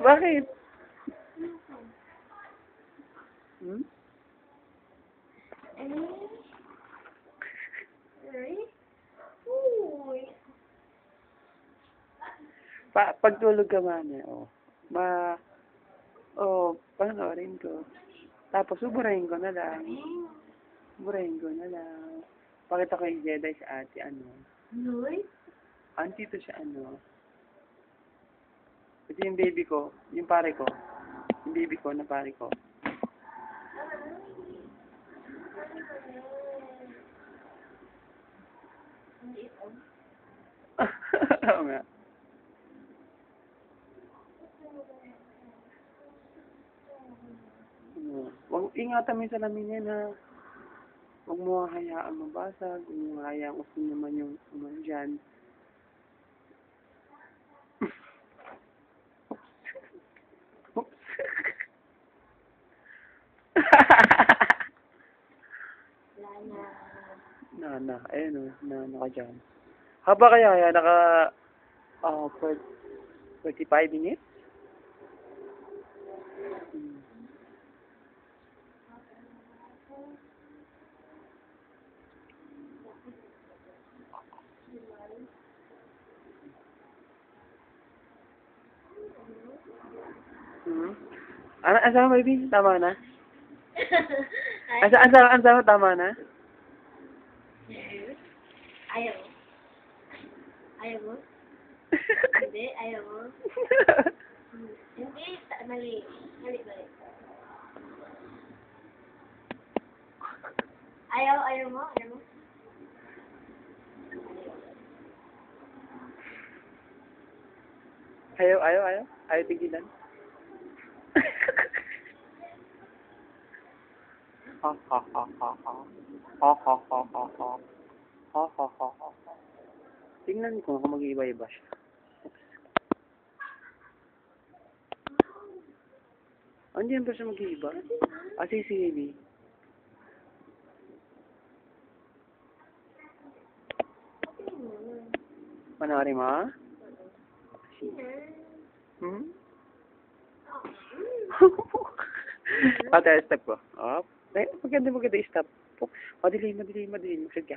Bakit? Hmm? Pagtulog ka man oh. Panoorin ko. Tapos, uburahin ko na lang. Uburahin ko na lang. Pakita ko yung Jedi sa ate, Auntie to siya, Ito yung baby ko, yung pare ko. Yung baby ko na pare ko. Oo nga. Huwag ingatan mo yung salamin yan, ha. Huwag mo hayaan mabasag. Huwag mo hayaan usin naman yung dyan. Oops. Ayun o, ka dyan. Haba kaya, for 45 minutes? Ano baby? Tama na? Ano tama na? Ayaw. Ayaw mo? Hindi, ayaw mo. Hindi, mali. Mali. Ayaw mo? Ayaw tigilan. Ha ha ha ha ha. Ha ha ha ha ha. Ha ha ha ha ha. Tingnan ko kung mag-iiba-iba siya. Andiyan ba siya mag-iiba? Si baby. Panoorin mo? Step ko. Maganda stop. Madali. Magsad ka.